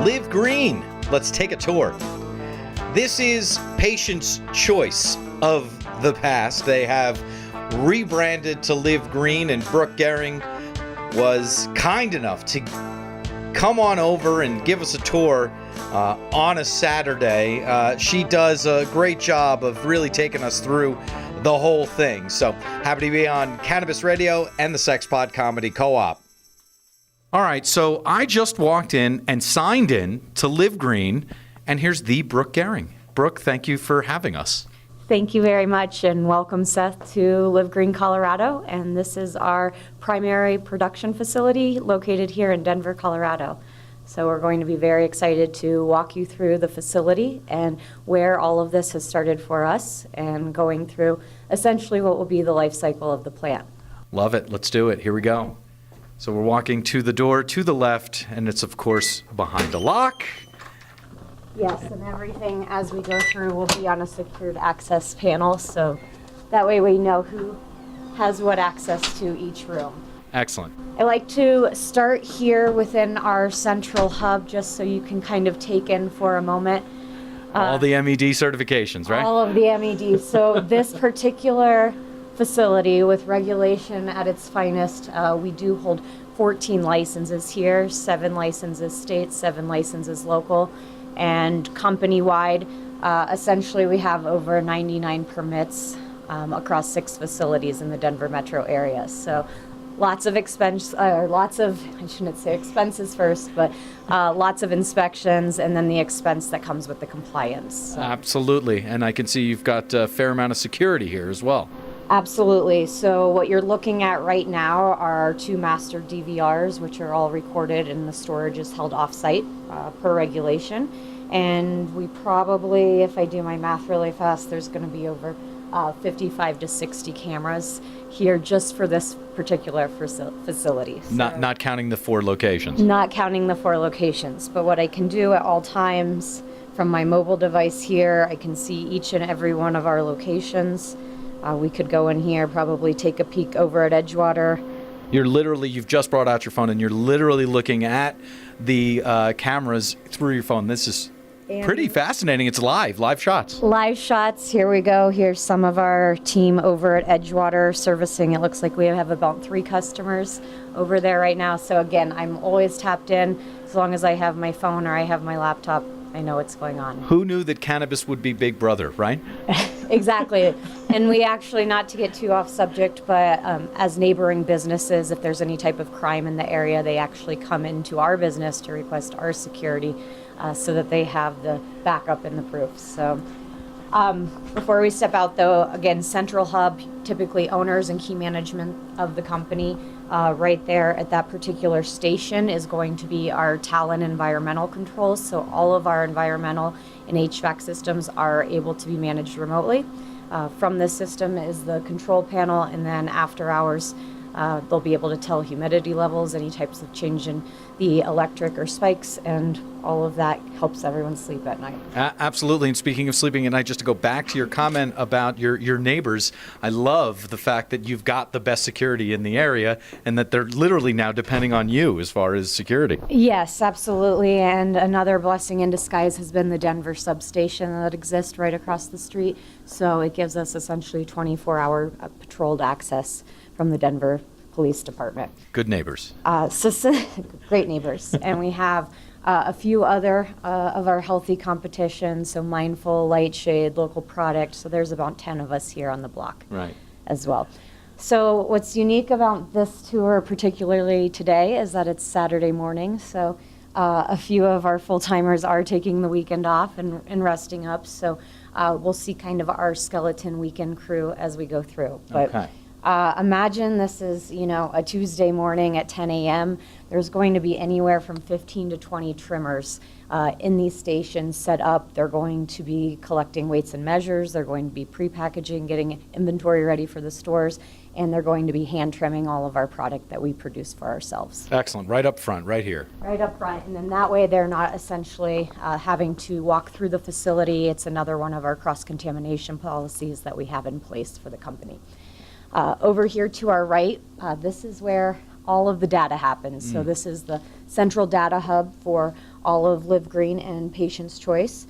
Live Green. Let's take a tour. This is Patient's choice of the past. They have rebranded to Live Green, and Brooke Gehring was kind enough to come on over and give us a tour on a Saturday. She does a great job of really taking us through the whole thing. So happy to be on Cannabis Radio and the Sex Pod Comedy Co-op. All right, so I just walked in and signed in to Live Green, and here's the Brooke Gehring. Brooke, thank you for having us. Thank you very much, and welcome, Seth, to Live Green, Colorado. And this is our primary production facility located here in Denver, Colorado. So we're going to be very excited to walk you through the facility and where all of this has started for us, and going through essentially what will be the life cycle of the plant. Love it. Let's do it. Here we go. So we're walking to the door to the left, and it's, of course, behind a lock. Yes, and everything as we go through will be on a secured access panel, so that way we know who has what access to each room. Excellent. I like to start here within our central hub, just so you can kind of take in for a moment. All the MED certifications, right? All of the MED. So this particular facility, with regulation at its finest, we do hold 14 licenses here, 7 licenses state, 7 licenses local, and company-wide, essentially we have over 99 permits across 6 facilities in the Denver metro area. So lots of expenses first, but lots of inspections, and then the expense that comes with the compliance. So. Absolutely, and I can see you've got a fair amount of security here as well. Absolutely. So what you're looking at right now are 2 master DVRs, which are all recorded, and the storage is held off-site per regulation. And we probably, if I do my math really fast, there's going to be over 55 to 60 cameras here just for this particular facility. So Not counting the 4 locations. Not counting the 4 locations. But what I can do at all times from my mobile device here, I can see each and every one of our locations. We could go in here, probably take a peek over at Edgewater. You've just brought out your phone, and you're literally looking at the cameras through your phone. This is pretty fascinating. It's live shots. Live shots. Here we go. Here's some of our team over at Edgewater servicing. It looks like we have about 3 customers over there right now. So again, I'm always tapped in. As long as I have my phone or I have my laptop, I know what's going on. Who knew that cannabis would be Big Brother, right? Exactly. And we actually, not to get too off subject, but as neighboring businesses, if there's any type of crime in the area, they actually come into our business to request our security so that they have the backup and the proof. So before we step out, though, again, central hub, typically owners and key management of the company. Right there at that particular station is going to be our Talon environmental controls. So all of our environmental and HVAC systems are able to be managed remotely. From this system is the control panel, and then after hours, they'll be able to tell humidity levels, any types of change in the electric or spikes, and all of that helps everyone sleep at night. Absolutely. And speaking of sleeping at night, just to go back to your comment about your neighbors, I love the fact that you've got the best security in the area, and that they're literally now depending on you as far as security. Yes, absolutely. And another blessing in disguise has been the Denver substation that exists right across the street. So it gives us essentially 24-hour patrolled access from the Denver Police Department. Good neighbors. Great neighbors. And we have a few other of our healthy competition, so Mindful, Lightshade, Local Product. So there's about 10 of us here on the block as well. So what's unique about this tour, particularly today, is that it's Saturday morning. So a few of our full-timers are taking the weekend off and resting up. So we'll see kind of our skeleton weekend crew as we go through. But okay. Imagine this is, a Tuesday morning at 10 a.m. There's going to be anywhere from 15 to 20 trimmers in these stations set up. They're going to be collecting weights and measures. They're going to be pre-packaging, getting inventory ready for the stores, and they're going to be hand trimming all of our product that we produce for ourselves. Excellent. Right up front, right here. Right up front. And then that way they're not essentially having to walk through the facility. It's another one of our cross-contamination policies that we have in place for the company. Over here to our right, this is where all of the data happens. So this is the central data hub for all of Live Green and Patient's Choice.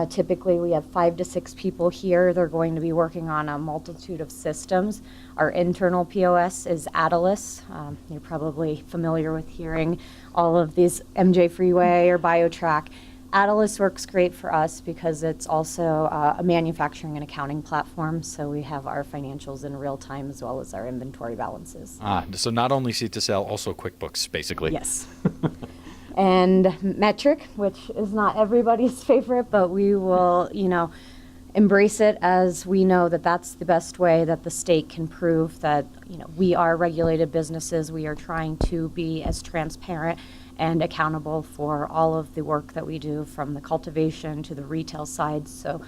Typically, we have 5 to 6 people here. They're going to be working on a multitude of systems. Our internal POS is Atlas. You're probably familiar with hearing all of these MJ Freeway or BioTrack. Atlas works great for us because it's also a manufacturing and accounting platform, so we have our financials in real time as well as our inventory balances. So not only Seat to Sell, also QuickBooks, basically. Yes. And Metric, which is not everybody's favorite, but we will, embrace it, as we know that that's the best way that the state can prove that, we are regulated businesses. We are trying to be as transparent and accountable for all of the work that we do, from the cultivation to the retail side. So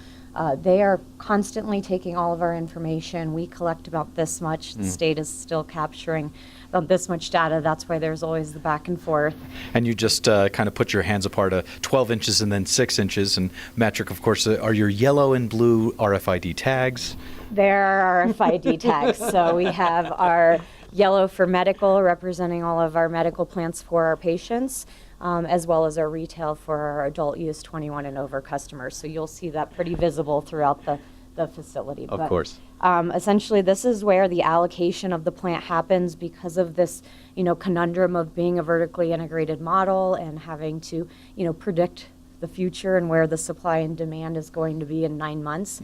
they are constantly taking all of our information. We collect about this much. The state is still capturing about this much data. That's why there's always the back and forth. And you just kind of put your hands apart, 12 inches and then 6 inches. And Metric, of course, are your yellow and blue RFID tags? There are RFID tags. So we have our yellow for medical, representing all of our medical plants for our patients, as well as our retail for our adult use 21 and over customers. So you'll see that pretty visible throughout the facility. Of course. Essentially, this is where the allocation of the plant happens because of this, conundrum of being a vertically integrated model and having to, predict the future and where the supply and demand is going to be in 9 months.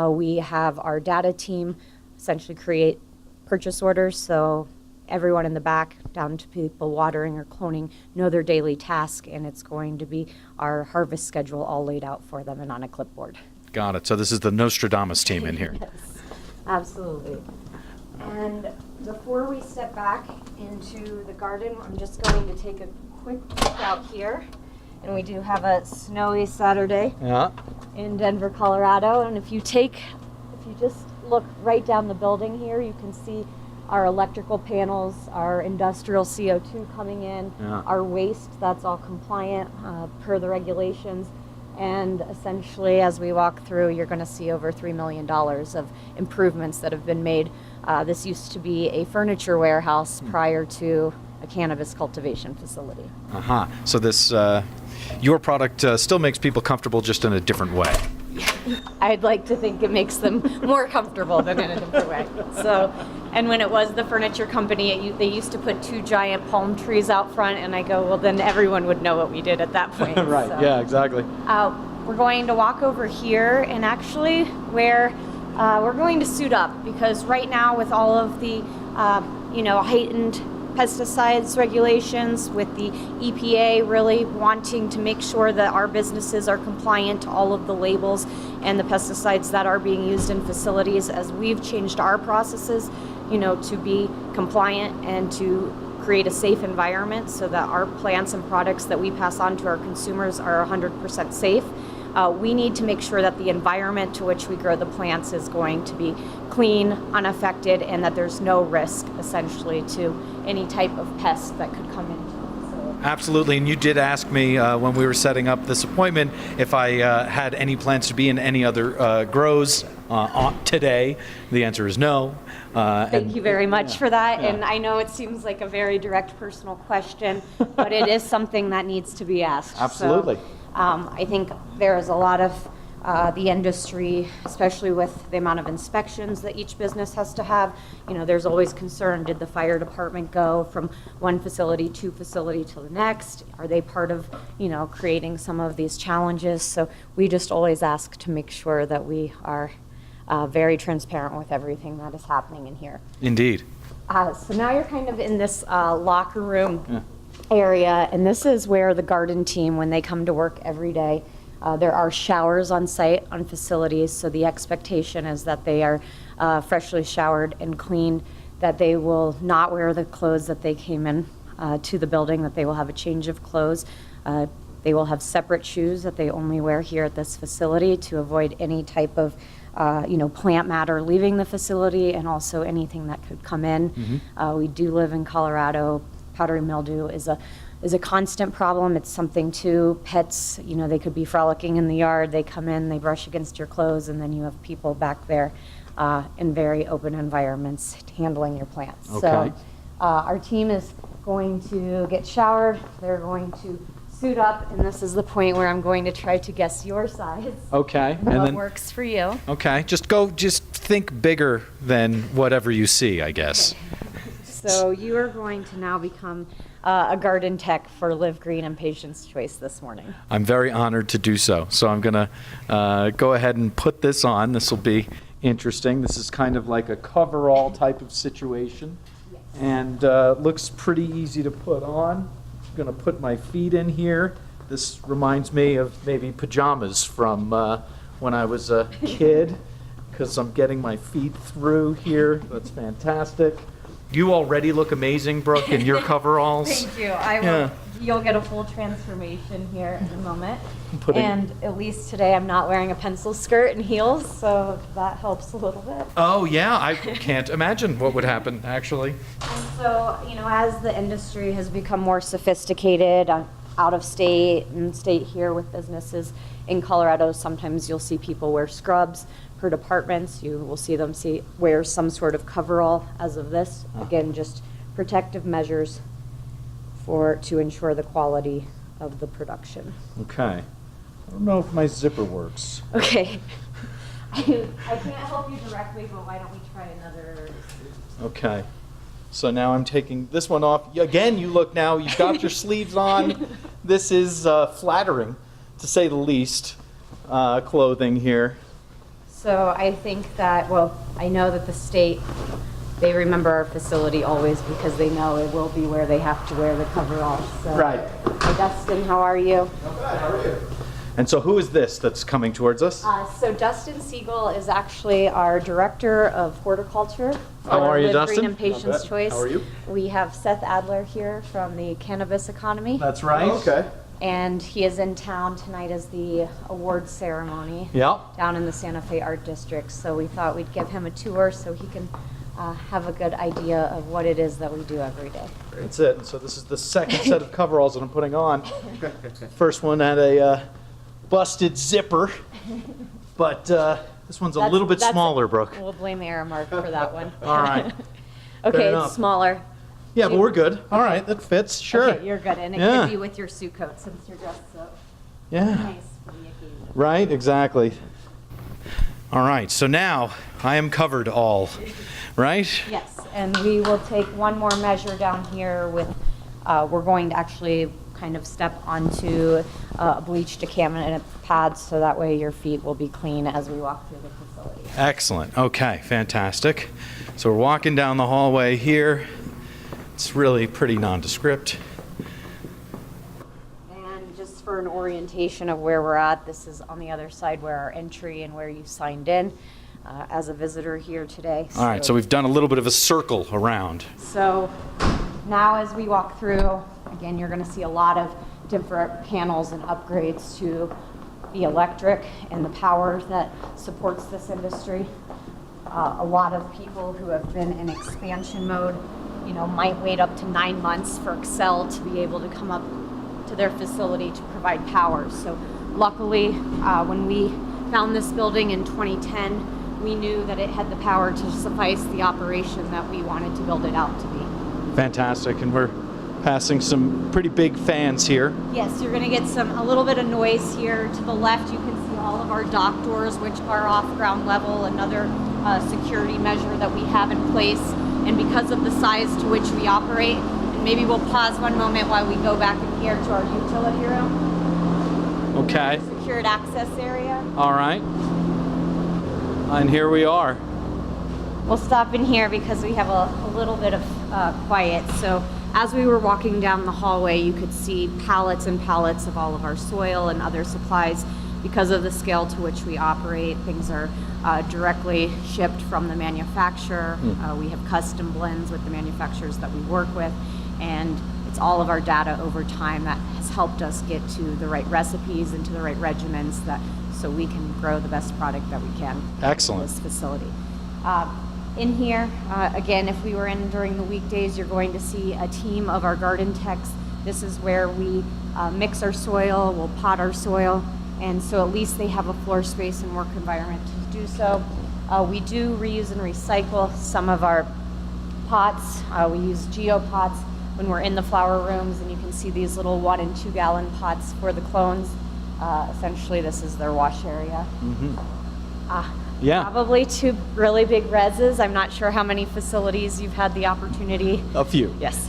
We have our data team essentially create purchase orders, so everyone in the back, down to people watering or cloning, know their daily task, and it's going to be our harvest schedule all laid out for them and on a clipboard. Got it. So this is the Nostradamus team in here. Yes, absolutely. And before we step back into the garden, I'm just going to take a quick look out here. And we do have a snowy Saturday in Denver, Colorado. And if you just look right down the building here, you can see our electrical panels, our industrial CO2 coming in, our waste, that's all compliant per the regulations. And essentially, as we walk through, you're going to see over $3 million of improvements that have been made. This used to be a furniture warehouse prior to a cannabis cultivation facility. So this, your product still makes people comfortable, just in a different way. I'd like to think it makes them more comfortable than in a different way. So, and when it was the furniture company, they used to put 2 giant palm trees out front, and I go, well, then everyone would know what we did at that point. Right, so, yeah, exactly. We're going to walk over here, and actually where we're going to suit up, because right now with all of the, heightened pesticides regulations, with the EPA really wanting to make sure that our businesses are compliant to all of the labels and the pesticides that are being used in facilities, as we've changed our processes, to be compliant and to create a safe environment so that our plants and products that we pass on to our consumers are 100% safe. We need to make sure that the environment to which we grow the plants is going to be clean, unaffected, and that there's no risk, essentially, to any type of pest that could come into the facility. Absolutely, and you did ask me when we were setting up this appointment if I had any plans to be in any other grows today. The answer is no. Thank you very much for that, and I know it seems like a very direct personal question, but it is something that needs to be asked. Absolutely. So, I think there is a lot of the industry, especially with the amount of inspections that each business has to have. There's always concern, did the fire department go from one facility to facility to the next? Are they part of, creating some of these challenges? So we just always ask to make sure that we are very transparent with everything that is happening in here. Indeed. So now you're kind of in this locker room area, and this is where the garden team, when they come to work every day, there are showers on site on facilities, so the expectation is that they are freshly showered and cleaned, that they will not wear the clothes that they came in to the building, that they will have a change of clothes. They will have separate shoes that they only wear here at this facility to avoid any type of plant matter leaving the facility, and also anything that could come in. We do live in Colorado. Powdery mildew is a constant problem. It's something too. Pets, they could be frolicking in the yard. They come in, they brush against your clothes, and then you have people back there in very open environments handling your plants. Okay. Our team is going to get showered. They're going to suit up, and this is the point where I'm going to try to guess your size. Okay. And what works for you. Okay, just think bigger than whatever you see, I guess. So you are going to now become a garden tech for Live Green and Patient's Choice this morning. I'm very honored to do so. So I'm going to go ahead and put this on. This will be interesting. This is kind of like a coverall type of situation. Yes. And looks pretty easy to put on. I'm going to put my feet in here. This reminds me of maybe pajamas from when I was a kid, because I'm getting my feet through here. That's fantastic. You already look amazing, Brooke, in your coveralls. Thank you. I will. You'll get a full transformation here in a moment. And at least today I'm not wearing a pencil skirt and heels, so that helps a little bit. Oh, yeah. I can't imagine what would happen, actually. And so, as the industry has become more sophisticated, out of state and state here with businesses in Colorado, sometimes you'll see people wear scrubs. Per departments, you will see them wear some sort of coverall as of this. Again, just protective measures to ensure the quality of the production. Okay. I don't know if my zipper works. Okay. I can't help you directly, but why don't we try another? Okay. So now I'm taking this one off. Again, you've got your sleeves on. This is flattering, to say the least, clothing here. So I think that, I know that the state, they remember our facility always because they know it will be where they have to wear the coverall. So. Right. Hi, Dustin, how are you? Not bad, how are you? And so who is this that's coming towards us? So Dustin Siegel is actually our Director of Horticulture. How are you, Live Dustin? Green and Patient's Choice. How are you? We have Seth Adler here from the Cannabis Economy. That's right. Okay. And he is in town tonight as the award ceremony. Yeah. Down in the Santa Fe Art District. So we thought we'd give him a tour so he can have a good idea of what it is that we do every day. That's it. So this is the second set of coveralls that I'm putting on. First one had a busted zipper, but this one's a little bit smaller, Brooke. We'll blame Aramark for that one. All right. Okay, it's smaller. Yeah, but we're good. All right, that fits. Sure. Okay, you're good. And it could be with your suit coat since you're dressed up. Yeah. Nice for the occasion. Right, exactly. All right, so now I am covered all, right? Yes, and we will take one more measure down here with, we're going to actually kind of step onto a bleached decaminate pad so that way your feet will be clean as we walk through the facility. Excellent. Okay, fantastic. So we're walking down the hallway here. It's really pretty nondescript. And just for an orientation of where we're at, this is on the other side where our entry and where you signed in as a visitor here today. All right, so we've done a little bit of a circle around. So now as we walk through, again, you're going to see a lot of different panels and upgrades to the electric and the power that supports this industry. A lot of people who have been in expansion mode, might wait up to 9 months for Excel to be able to come up to their facility to provide power. So luckily, when we found this building in 2010, we knew that it had the power to suffice the operation that we wanted to build it out to be. Fantastic, and we're passing some pretty big fans here. Yes, you're going to get a little bit of noise here. To the left, you can see all of our dock doors, which are off ground level, another security measure that we have in place. And because of the size to which we operate, and maybe we'll pause one moment while we go back in here to our utility room. Okay. Secured access area. All right. And here we are. We'll stop in here because we have a little bit of quiet. So as we were walking down the hallway, you could see pallets and pallets of all of our soil and other supplies. Because of the scale to which we operate, things are directly shipped from the manufacturer. We have custom blends with the manufacturers that we work with, and it's all of our data over time that has helped us get to the right recipes and to the right regimens so we can grow the best product that we can. Excellent. In this facility. In here, again, if we were in during the weekdays, you're going to see a team of our garden techs. This is where we mix our soil, we'll pot our soil, and so at least they have a floor space and work environment to do so. We do reuse and recycle some of our pots. We use geopots when we're in the flower rooms, and you can see these little 1 and 2 gallon pots for the clones. Essentially, this is their wash area. Yeah. Probably 2 really big reses. I'm not sure how many facilities you've had the opportunity. A few. Yes.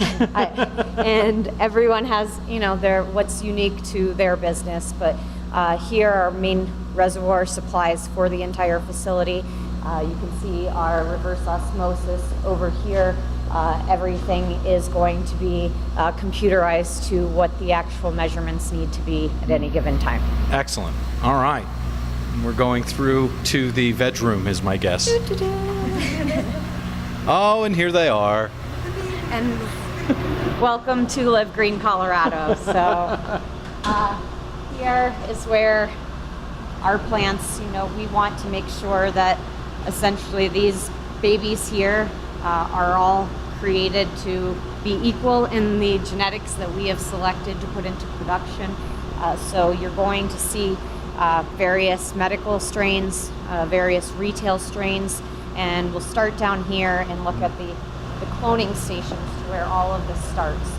And everyone has, their what's unique to their business. But here are main reservoir supplies for the entire facility. You can see our reverse osmosis over here. Everything is going to be computerized to what the actual measurements need to be at any given time. Excellent. All right. And we're going through to the veg room, is my guess. Oh, and here they are. And welcome to Live Green, Colorado. So here is where our plants, we want to make sure that essentially these babies here are all created to be equal in the genetics that we have selected to put into production. So you're going to see various medical strains, various retail strains, and we'll start down here and look at the cloning stations where all of this starts.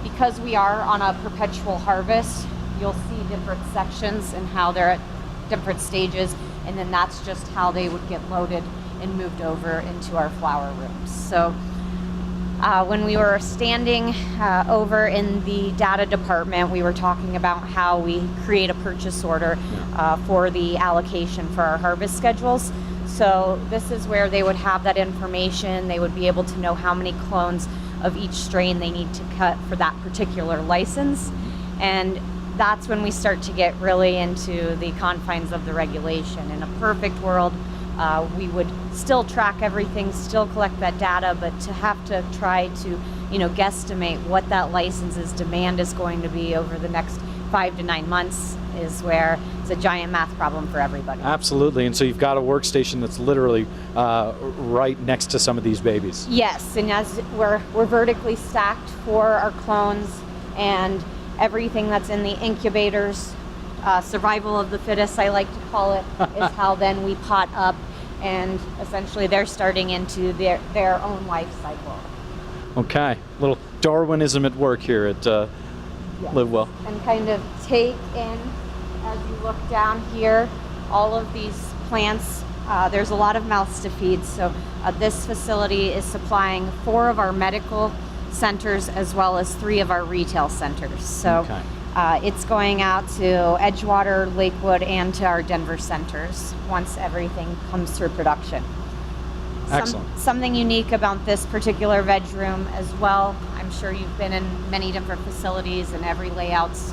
Because we are on a perpetual harvest, you'll see different sections and how they're at different stages, and then that's just how they would get loaded and moved over into our flower rooms. So when we were standing over in the data department, we were talking about how we create a purchase order for the allocation for our harvest schedules. So this is where they would have that information. They would be able to know how many clones of each strain they need to cut for that particular license. And that's when we start to get really into the confines of the regulation. In a perfect world, we would still track everything, still collect that data, but to have to try to, guesstimate what that license's demand is going to be over the next 5 to 9 months is where it's a giant math problem for everybody. Absolutely, and so you've got a workstation that's literally right next to some of these babies. Yes, and as we're vertically stacked for our clones, and everything that's in the incubators, survival of the fittest, I like to call it, is how then we pot up, and essentially they're starting into their own life cycle. Okay, little Darwinism at work here at Yes. Live Well. And kind of take in, as you look down here, all of these plants. There's a lot of mouths to feed, so this facility is supplying 4 of our medical centers as well as 3 of our retail centers. So Okay. it's going out to Edgewater, Lakewood, and to our Denver centers once everything comes through production. Excellent. Something unique about this particular veg room as well, I'm sure you've been in many different facilities, and every layouts,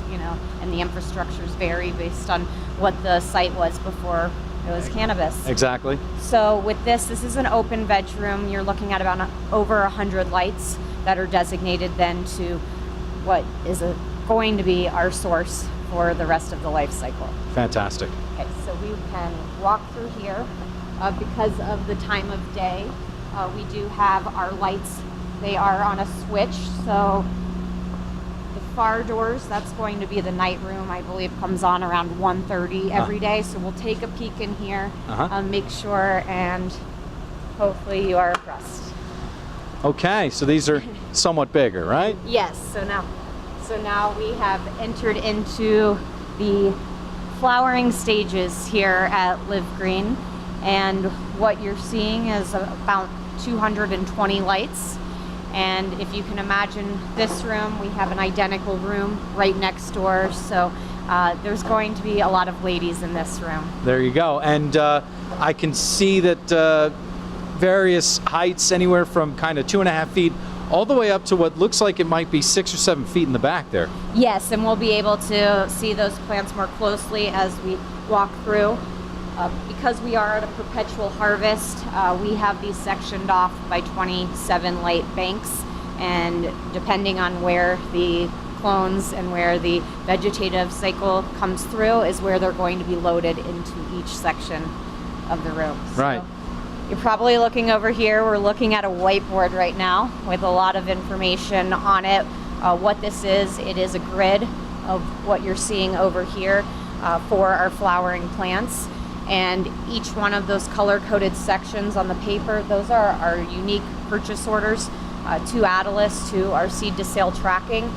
and the infrastructures vary based on what the site was before it was cannabis. Exactly. So with this is an open veg room. You're looking at about over 100 lights that are designated then to what is going to be our source for the rest of the life cycle. Fantastic. Okay, so we can walk through here. Because of the time of day, we do have our lights. They are on a switch, so the far doors, that's going to be the night room, I believe comes on around 1:30 every day. So we'll take a peek in here, make sure, and hopefully you are impressed. Okay, so these are somewhat bigger, right? Yes, so now we have entered into the flowering stages here at Live Green. And what you're seeing is about 220 lights. And if you can imagine this room, we have an identical room right next door. So there's going to be a lot of ladies in this room. There you go. And I can see that various heights, anywhere from kind of 2.5 feet all the way up to what looks like it might be 6 or 7 feet in the back there. Yes, and we'll be able to see those plants more closely as we walk through. Because we are at a perpetual harvest, we have these sectioned off by 27 light banks, and depending on where the clones and where the vegetative cycle comes through is where they're going to be loaded into each section of the room. Right. So you're probably looking over here. We're looking at a whiteboard right now with a lot of information on it. What this is, it is a grid of what you're seeing over here for our flowering plants. And each one of those color-coded sections on the paper, those are our unique purchase orders to Atlas, to our seed to sale tracking.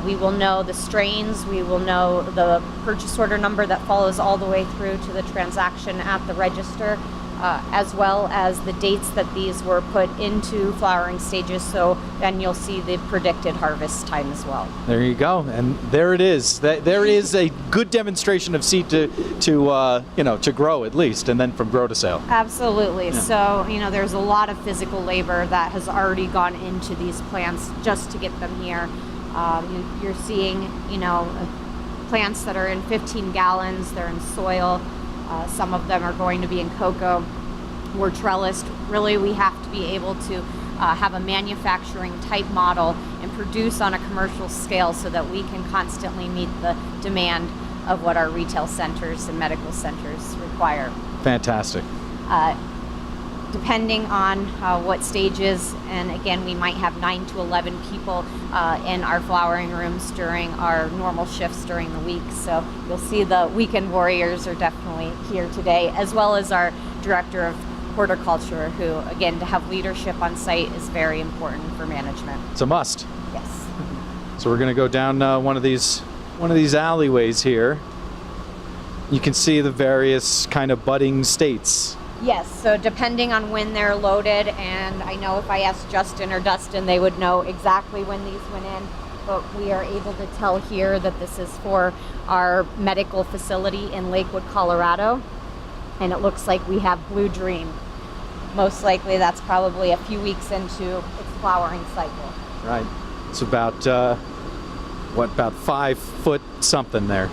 We will know the strains, we will know the purchase order number that follows all the way through to the transaction at the register, as well as the dates that these were put into flowering stages, so then you'll see the predicted harvest time as well. There you go, and there it is. There is a good demonstration of seed to grow at least, and then from grow to sale. Absolutely. Yeah. So, there's a lot of physical labor that has already gone into these plants just to get them here. You're seeing, plants that are in 15 gallons, they're in soil. Some of them are going to be in cocoa. We're trellised. Really, we have to be able to have a manufacturing type model and produce on a commercial scale so that we can constantly meet the demand of what our retail centers and medical centers require. Fantastic. Depending on what stages, and again, we might have 9 to 11 people in our flowering rooms during our normal shifts during the week. So you'll see the weekend warriors are definitely here today, as well as our director of horticulture, who, again, to have leadership on site is very important for management. It's a must. Yes. So we're going to go down one of these alleyways here. You can see the various kind of budding states. Yes, so depending on when they're loaded, and I know if I asked Justin or Dustin, they would know exactly when these went in, but we are able to tell here that this is for our medical facility in Lakewood, Colorado, and it looks like we have Blue Dream. Most likely that's probably a few weeks into its flowering cycle. Right. It's about, about 5 foot something there.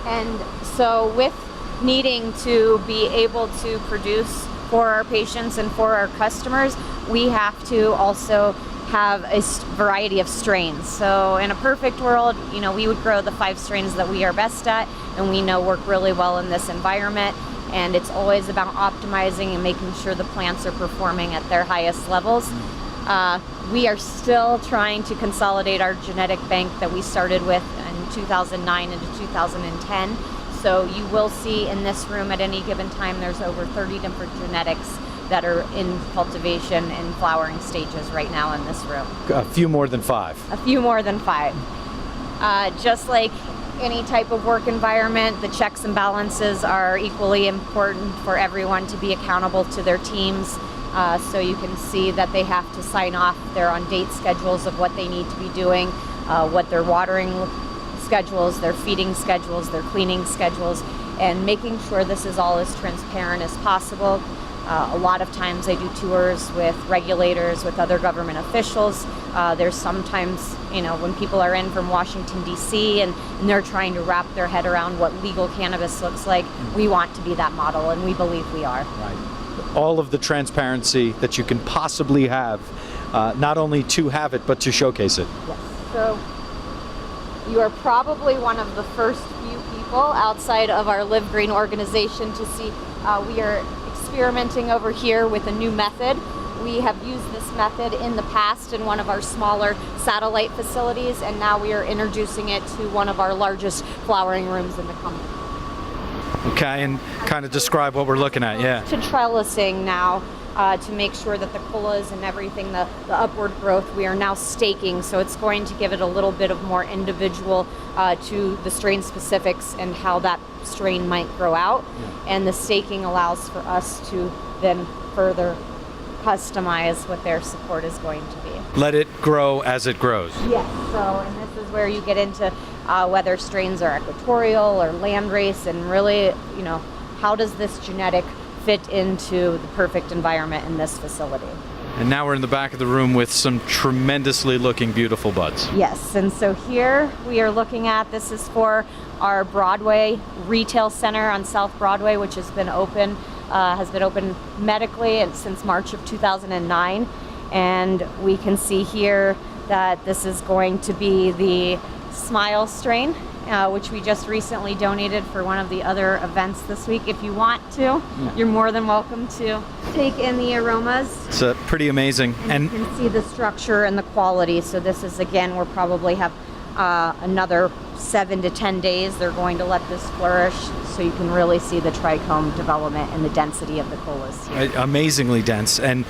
And so with needing to be able to produce for our patients and for our customers, we have to also have a variety of strains. So in a perfect world, we would grow the 5 strains that we are best at and we know work really well in this environment. And it's always about optimizing and making sure the plants are performing at their highest levels. We are still trying to consolidate our genetic bank that we started with in 2009 into 2010. So you will see in this room at any given time, there's over 30 different genetics that are in cultivation and flowering stages right now in this room. A few more than 5. A few more than 5. Just like any type of work environment, the checks and balances are equally important for everyone to be accountable to their teams. So you can see that they have to sign off their on-date schedules of what they need to be doing, what their watering schedules, their feeding schedules, their cleaning schedules, and making sure this is all as transparent as possible. A lot of times I do tours with regulators, with other government officials. There's sometimes, when people are in from Washington, D.C., and they're trying to wrap their head around what legal cannabis looks like. We want to be that model, and we believe we are. Right. All of the transparency that you can possibly have, not only to have it, but to showcase it. Yes. So you are probably one of the first few people outside of our Live Green organization to see we are experimenting over here with a new method. We have used this method in the past in one of our smaller satellite facilities, and now we are introducing it to one of our largest flowering rooms in the company. Okay, and kind of describe what we're looking at, yeah. To trellising now, to make sure that the colas and everything, the upward growth, we are now staking, so it's going to give it a little bit of more individual to the strain specifics and how that strain might grow out. Yeah. And the staking allows for us to then further customize what their support is going to be. Let it grow as it grows. Yes, so, and this is where you get into whether strains are equatorial or landrace, and really, how does this genetic fit into the perfect environment in this facility. And now we're in the back of the room with some tremendously looking beautiful buds. Yes, and so here we are looking at, this is for our Broadway retail center on South Broadway, which has been open medically since March of 2009. And we can see here that this is going to be the Smile strain, which we just recently donated for one of the other events this week. If you want to, you're more than welcome to take in the aromas. It's pretty amazing. And you can see the structure and the quality. So this is, again, we'll probably have another 7 to 10 days, they're going to let this flourish, so you can really see the trichome development and the density of the colas here. Amazingly dense. And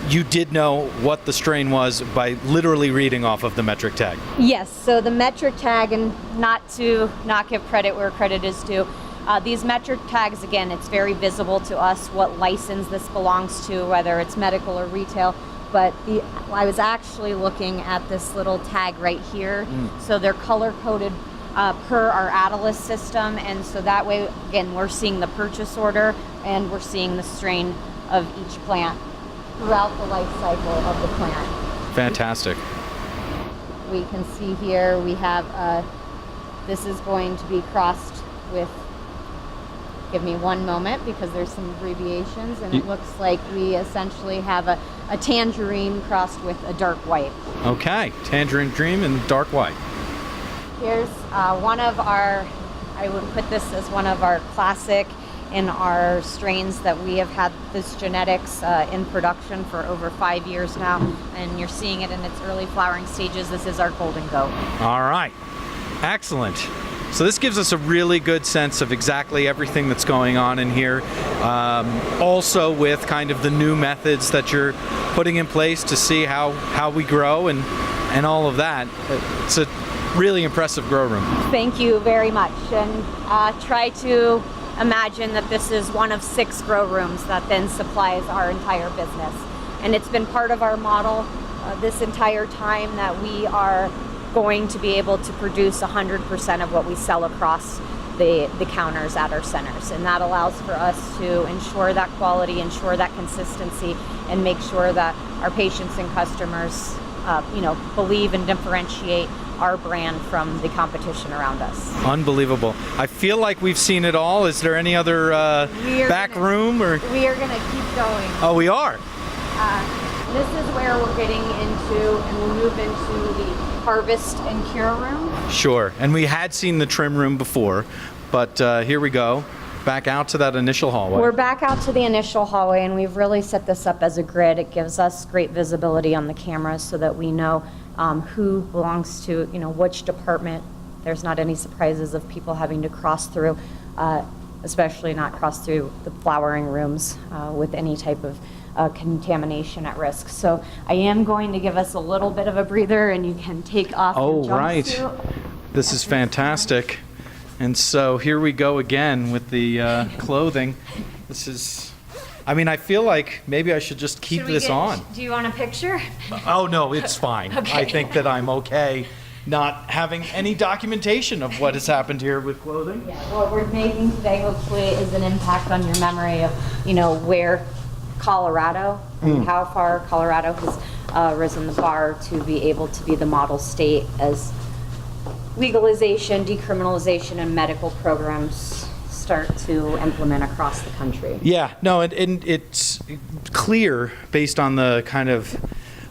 you did know what the strain was by literally reading off of the metric tag. Yes, so the metric tag, and not to not give credit where credit is due, these metric tags, again, it's very visible to us what license this belongs to, whether it's medical or retail. But I was actually looking at this little tag right here. So they're color coded per our Atlas system, and so that way, again, we're seeing the purchase order and we're seeing the strain of each plant throughout the life cycle of the plant. Fantastic. We can see here we have this is going to be crossed with, give me one moment because there's some abbreviations, and it looks like we essentially have a tangerine crossed with a dark white. Okay, Tangerine Dream and dark white. Here's one of our, I would put this as one of our classic in our strains that we have had this genetics in production for over 5 years now, and you're seeing it in its early flowering stages. This is our Golden Goat. All right, excellent. So this gives us a really good sense of exactly everything that's going on in here. Also with kind of the new methods that you're putting in place to see how we grow and all of that. It's a really impressive grow room. Thank you very much. And try to imagine that this is one of 6 grow rooms that then supplies our entire business. And it's been part of our model this entire time that we are going to be able to produce 100% of what we sell across the counters at our centers, and that allows for us to ensure that quality, ensure that consistency, and make sure that our patients and customers believe and differentiate our brand from the competition around us. Unbelievable. I feel like we've seen it all. Is there any other back room? Or we are going to keep going. Oh, we are? This is where we're getting into, and we'll move into the harvest and cure room. Sure, and we had seen the trim room before, but here we go, back out to that initial hallway. We're back out to the initial hallway, and we've really set this up as a grid. It gives us great visibility on the cameras so that we know who belongs to, which department. There's not any surprises of people having to cross through, especially not cross through the flowering rooms with any type of contamination at risk. So I am going to give us a little bit of a breather, and you can take off your jumpsuit. Right. This is fantastic. And so here we go again with the clothing. This is, I feel like maybe I should just keep this on. Do you want a picture? Oh, no, it's fine. Okay. I think that I'm okay not having any documentation of what has happened here with clothing. Yeah, what we're making today hopefully is an impact on your memory of, where Colorado, and how far Colorado has risen the bar to be able to be the model state as legalization, decriminalization, and medical programs start to implement across the country. Yeah, no, and it's clear based on the kind of,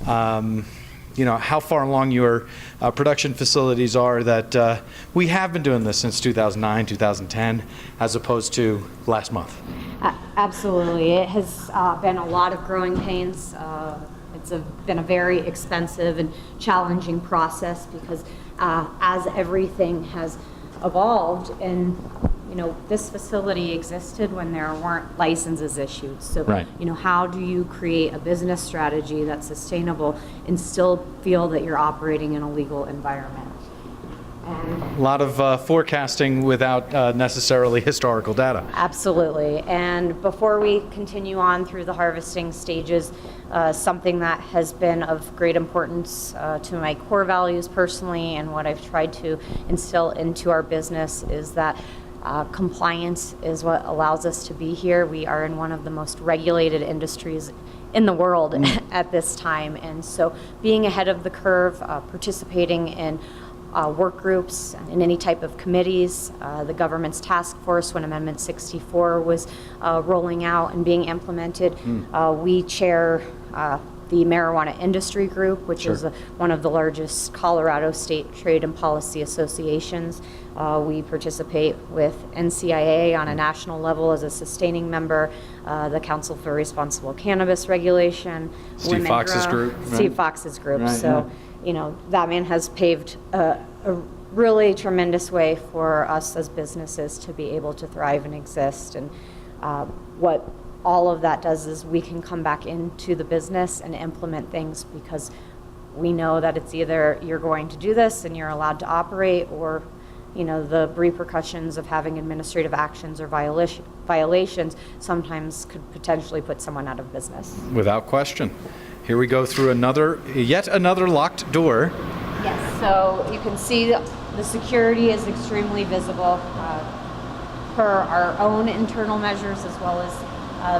how far along your production facilities are that we have been doing this since 2009, 2010, as opposed to last month. Absolutely. It has been a lot of growing pains. It's been a very expensive and challenging process because as everything has evolved, and this facility existed when there weren't licenses issued. So, right. How do you create a business strategy that's sustainable and still feel that you're operating in a legal environment? A lot of forecasting without necessarily historical data. Absolutely. And before we continue on through the harvesting stages, something that has been of great importance to my core values personally, and what I've tried to instill into our business, is that compliance is what allows us to be here. We are in one of the most regulated industries in the world at this time. And so being ahead of the curve, participating in work groups and any type of committees, the government's task force when Amendment 64 was rolling out and being implemented. We chair the Marijuana Industry Group, which is one of the largest Colorado state trade and policy associations. We participate with NCIA on a national level as a sustaining member, the Council for Responsible Cannabis Regulation, Steve Fox's group. Steve Fox's group. Right, so, that man has paved a a really tremendous way for us as businesses to be able to thrive and exist. And what all of that does is we can come back into the business and implement things, because we know that it's either you're going to do this and you're allowed to operate, or the repercussions of having administrative actions or violations sometimes could potentially put someone out of business. Without question. Here we go through yet another locked door. Yes, so you can see the security is extremely visible per our own internal measures, as well as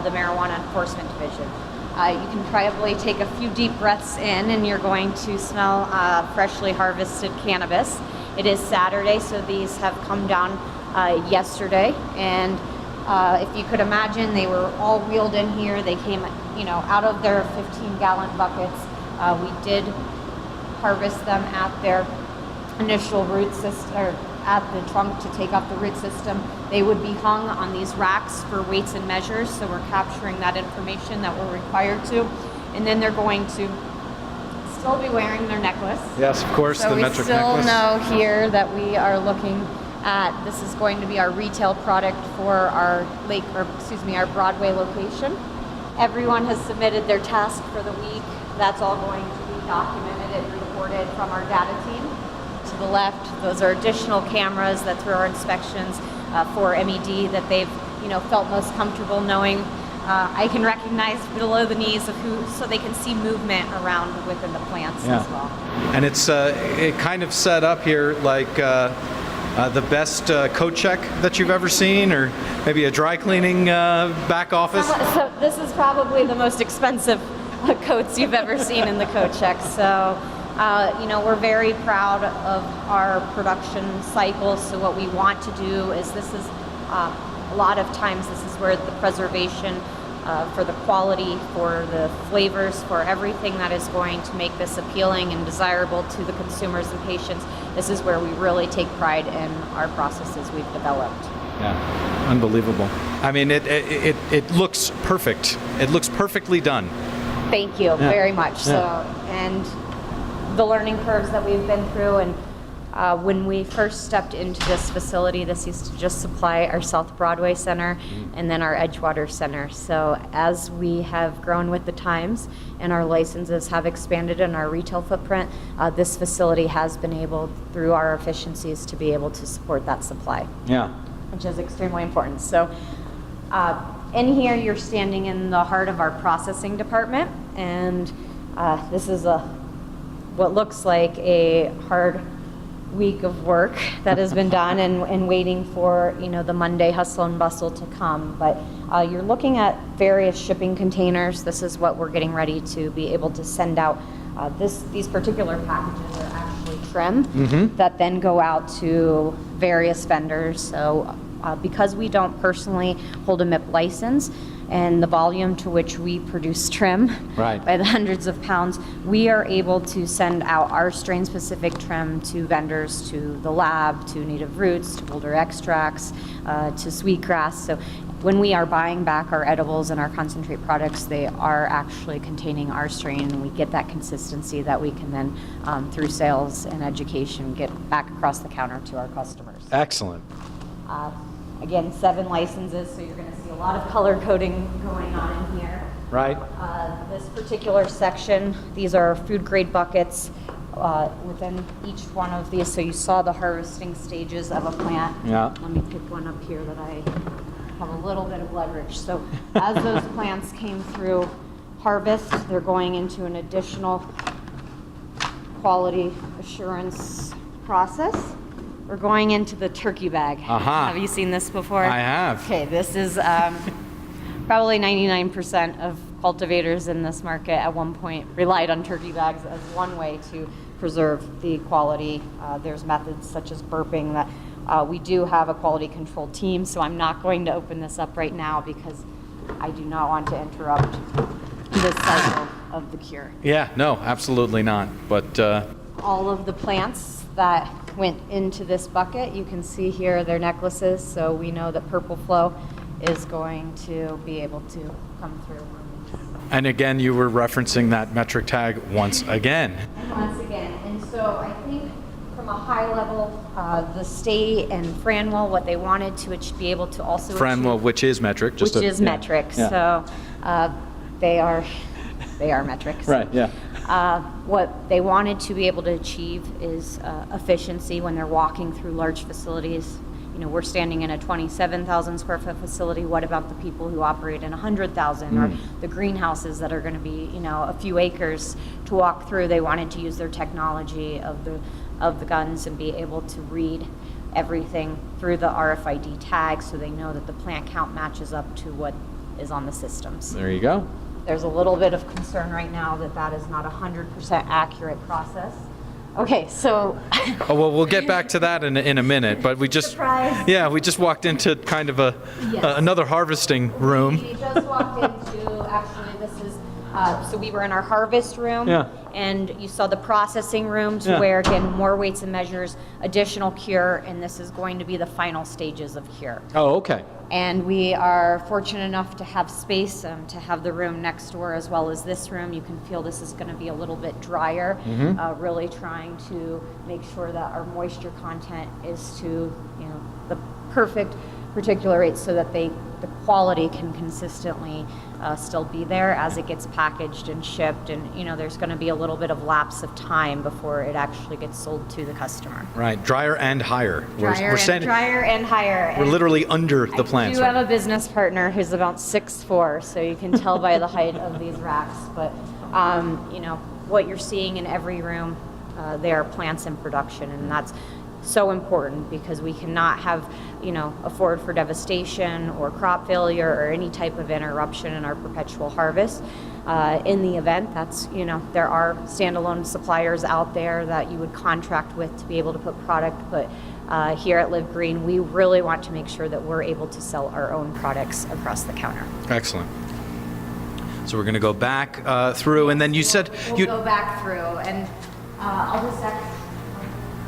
the Marijuana Enforcement Division. You can probably take a few deep breaths in and you're going to smell freshly harvested cannabis. It is Saturday, so these have come down yesterday, and if you could imagine, they were all wheeled in here. They came out of their 15-gallon buckets. We did harvest them at their initial root system, or at the trunk to take off the root system. They would be hung on these racks for weights and measures, so we're capturing that information that we're required to. And then they're going to still be wearing their necklace. Yes, of course, so the metric necklace. we still know here that we are looking at, this is going to be our retail product for our our Broadway location. Everyone has submitted their task for the week. That's all going to be documented and reported from our data team. To the left, those are additional cameras that through our inspections for MED that they've felt most comfortable knowing. I can recognize below the knees of so they can see movement around within the plants as well. And it's it kind of set up here like the best coat check that you've ever seen, or maybe a dry cleaning back office. So this is probably the most expensive coats you've ever seen in the coat check. So we're very proud of our production cycle. So what we want to do is a lot of times this is where the preservation for the quality, for the flavors, for everything that is going to make this appealing and desirable to the consumers and patients. This is where we really take pride in our processes we've developed. Yeah, unbelievable. I mean, it looks perfect. It looks perfectly done. Thank you very much. So, and the learning curves that we've been through, and when we first stepped into this facility, this used to just supply our South Broadway Center and then our Edgewater Center. So as we have grown with the times and our licenses have expanded in our retail footprint, this facility has been able, through our efficiencies, to be able to support that supply. Yeah. Which is extremely important. So in here, you're standing in the heart of our processing department, and this is what looks like a hard week of work that has been done and waiting for the Monday hustle and bustle to come. But you're looking at various shipping containers. This is what we're getting ready to be able to send out. These particular packages are actually trim that then go out to various vendors. So because we don't personally hold a MIP license, and the volume to which we produce trim by the hundreds of pounds, we are able to send out our strain-specific trim to vendors, to the lab, to native roots, to Boulder extracts, to sweetgrass. So when we are buying back our edibles and our concentrate products, they are actually containing our strain, and we get that consistency that we can then, through sales and education, get back across the counter to our customers. Excellent. Again, 7 licenses, so you're going to see a lot of color coding going on in here. Right. This particular section, these are food grade buckets within each one of these. So you saw the harvesting stages of a plant. Yeah. Let me pick one up here that I have a little bit of leverage. So as those plants came through harvest, they're going into an additional quality assurance process. We're going into the turkey bag. Have you seen this before? I have. Okay, this is probably 99% of cultivators in this market at one point relied on turkey bags as one way to preserve the quality. There's methods such as burping that we do have a quality control team, so I'm not going to open this up right now because I do not want to interrupt the cycle of the cure. Yeah, no, absolutely not. But all of the plants that went into this bucket, you can see here their necklaces, so we know that Purple Flow is going to be able to come through. And again, you were referencing that metric tag once again. And once again, and so I think from a high level, the state and Franwell, what they wanted to be able to also Franwell, achieve, which is metric, which is metric. Yeah. So they are metrics. Right. Yeah. What they wanted to be able to achieve is efficiency when they're walking through large facilities. You know, we're standing in a 27,000 square foot facility. What about the people who operate in 100,000 or the greenhouses that are going to be, you know, a few acres to walk through? They wanted to use their technology of the guns and be able to read everything through the RFID tag, so they know that the plant count matches up to what is on the systems. There you go. There's a little bit of concern right now that that is not a 100% accurate process. Okay, so Oh, well, we'll get back to that in a minute, but we just Surprise. yeah, we just walked into kind of Yes. another harvesting room. we just walked into, actually, this is, so we were in our harvest room. Yeah. And you saw the processing room to Yeah. where, again, more weights and measures, additional cure, and this is going to be the final stages of cure. Oh, okay. And we are fortunate enough to have space to have the room next door as well as this room. You can feel this is going to be a little bit drier, really trying to make sure that our moisture content is to, you know, the perfect particulate so that the quality can consistently still be there as it gets packaged and shipped. And, you know, there's going to be a little bit of lapse of time before it actually gets sold to the customer. Right, drier and higher. We're standing. Drier and higher. We're And literally under the plants. I do right have a business partner who's about 6'4", so you can tell by the height of these racks. But, you know, what you're seeing in every room, they are plants in production, and that's so important because we cannot have, you know, afford for devastation or crop failure or any type of interruption in our perpetual harvest. In the event, that's, you know, there are standalone suppliers out there that you would contract with to be able to put product, but here at Live Green, we really want to make sure that we're able to sell our own products across the counter. Excellent. So we're going to go back through, and then you said We'll go back through, and I'll just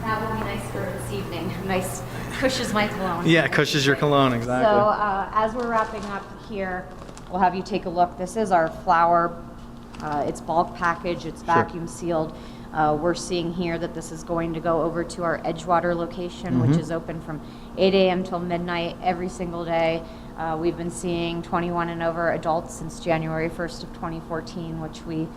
that will be nice for this evening. Nice, cushions my cologne. Yeah, cushions your cologne, exactly. So as we're wrapping up here, we'll have you take a look. This is our flour. It's bulk package. It's vacuum sealed. We're seeing here that this is going to go over to our Edgewater location, which is open from 8 a.m. till midnight every single day. We've been seeing 21 and over adults since January 1st of 2014, which we,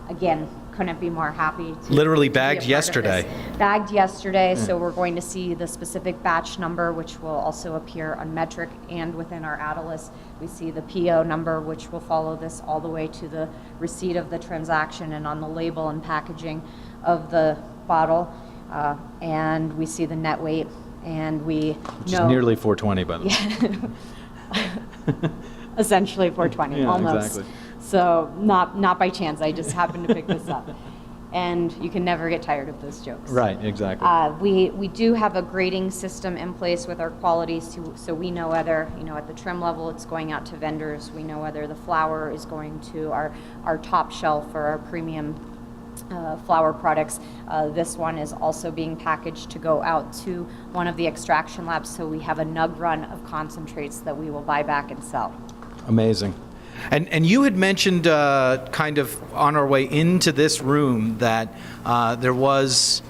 again, couldn't be more happy to Literally be a bagged part of yesterday. this. Bagged yesterday, so we're going to see the specific batch number, which will also appear on metric and within our Atlas. We see the PO number, which will follow this all the way to the receipt of the transaction and on the label and packaging of the bottle. And we see the net weight, and we Which is nearly 420, by the way. essentially 420, Yeah, almost. exactly. So not by chance, I just happened to pick this up. And you can never get tired of those jokes. Right, exactly. We do have a grading system in place with our qualities, so we know whether, you know, at the trim level it's going out to vendors. We know whether the flour is going to our top shelf for our premium flour products. This one is also being packaged to go out to one of the extraction labs, so we have a nug run of concentrates that we will buy back and sell. Amazing. And you had mentioned kind of on our way into this room that there was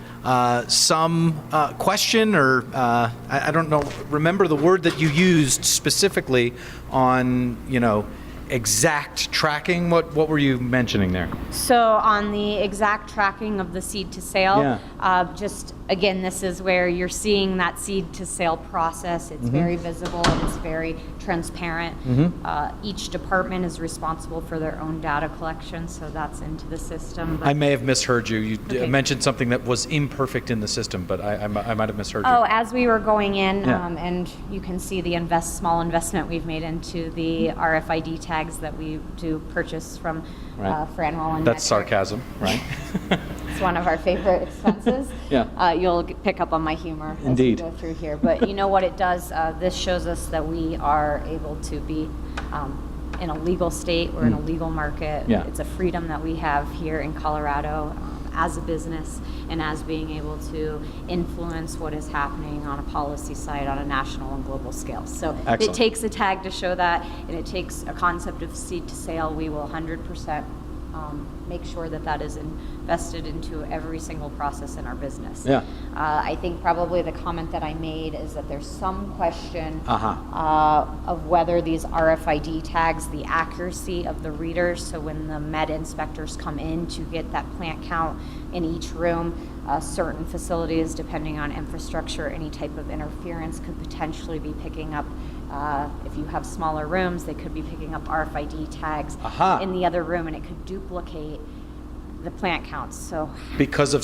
some question or I don't know, remember the word that you used specifically on, you know, exact tracking. What were you mentioning there? So on the exact tracking of the seed to sale, just again, this is where you're seeing that seed to sale process. It's very visible and it's very transparent. Each department is responsible for their own data collection, so that's into the system. But I may have misheard you. You Okay. mentioned something that was imperfect in the system, but I might have misheard you. Oh, as we were going in, Yeah. and you can see the small investment we've made into the RFID tags that we do purchase from Right. Franwell and That's Metric. sarcasm, right? It's one of our favorite expenses. Yeah. You'll pick up on my humor Indeed. as we go through here. But you know what it does? This shows us that we are able to be in a legal state. We're in a legal market. Yeah. It's a freedom that we have here in Colorado as a business and as being able to influence what is happening on a policy side on a national and global scale. So Excellent. it takes a tag to show that, and it takes a concept of seed to sale. We will 100% make sure that that is invested into every single process in our business. Yeah. I think probably the comment that I made is that there's some question of whether these RFID tags, the accuracy of the readers, so when the med inspectors come in to get that plant count in each room, certain facilities, depending on infrastructure, any type of interference could potentially be picking up. If you have smaller rooms, they could be picking up RFID tags in the other room, and it could duplicate the plant counts. So because of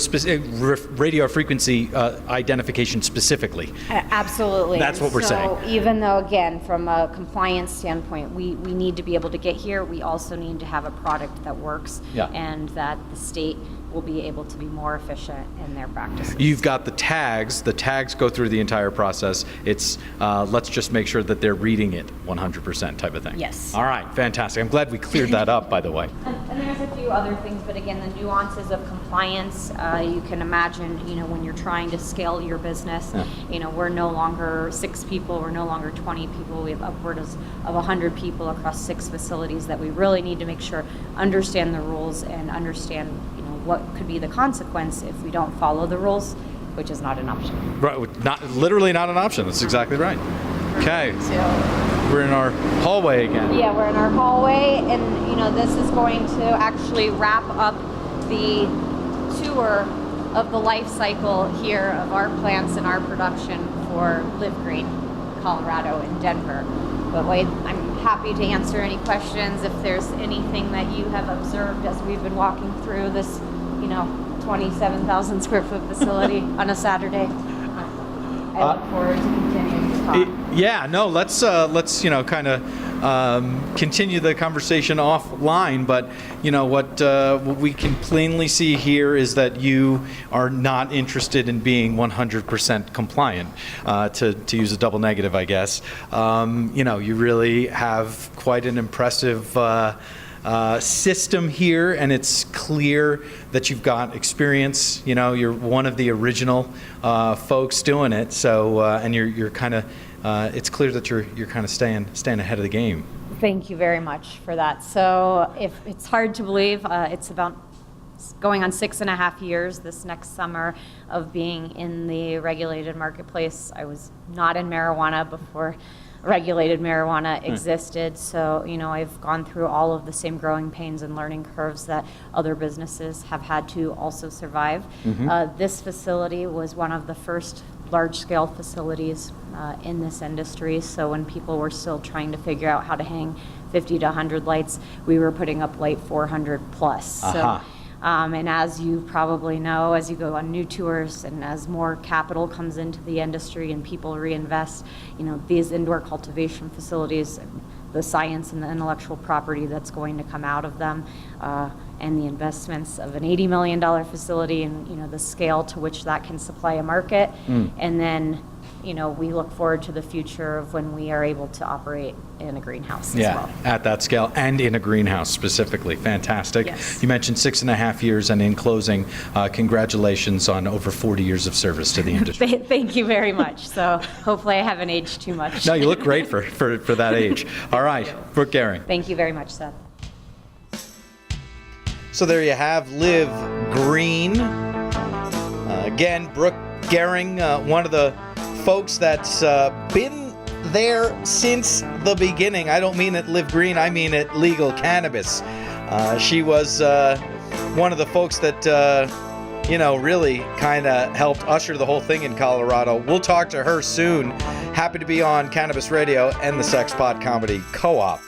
radio frequency identification specifically. Absolutely. That's what we're saying. So even though, again, from a compliance standpoint, we need to be able to get here, we also need to have a product that works and that the state will be able to be more efficient in their practices. You've got the tags. The tags go through the entire process. It's let's just make sure that they're reading it 100% type of thing. Yes. All right, fantastic. I'm glad we cleared that up, by the way. And there's a few other things, but again, the nuances of compliance, you can imagine, when you're trying to scale your business, we're no longer 6 people, we're no longer 20 people, we have upwards of 100 people across 6 facilities that we really need to make sure understand the rules and understand, what could be the consequence if we don't follow the rules, which is not an option. Right, literally not an option. That's exactly right. Okay, we're in our hallway again. Yeah, we're in our hallway, and this is going to actually wrap up the tour of the life cycle here of our plants and our production for Live Green, Colorado, and Denver. But wait, I'm happy to answer any questions if there's anything that you have observed as we've been walking through this, 27,000 square foot facility on a Saturday. I look forward to continuing to talk. Yeah, no, let's kind of continue the conversation offline. But what we can plainly see here is that you are not interested in being 100% compliant. To use a double negative, I guess. You really have quite an impressive system here, and it's clear that you've got experience. You're one of the original folks doing it. So, and you're kind of. It's clear that you're kind of staying ahead of the game. Thank you very much for that. So, if it's hard to believe, it's about going on 6.5 years this next summer of being in the regulated marketplace. I was not in marijuana before regulated marijuana existed. So, I've gone through all of the same growing pains and learning curves that other businesses have had to also survive. This facility was one of the first large-scale facilities in this industry. So when people were still trying to figure out how to hang 50 to 100 lights, we were putting up light 400 plus. So, and as you probably know, as you go on new tours and as more capital comes into the industry and people reinvest, these indoor cultivation facilities, the science and the intellectual property that's going to come out of them, and the investments of an $80 million facility and, the scale to which that can supply a market. And then, we look forward to the future of when we are able to operate in a greenhouse as well. At that scale and in a greenhouse specifically. Fantastic. Yes. You mentioned 6.5 years, and in closing, congratulations on over 40 years of service to the industry. Thank you very much. So hopefully I haven't aged too much. No, you look great for that age. All right, Brooke Gehring. Thank you very much, Seth. So there you have Live Green. Again, Brooke Gehring, one of the folks that's been there since the beginning. I don't mean at Live Green, I mean at Legal Cannabis. She was one of the folks that, really kind of helped usher the whole thing in Colorado. We'll talk to her soon. Happy to be on Cannabis Radio and the Sex Pot Comedy Co-op.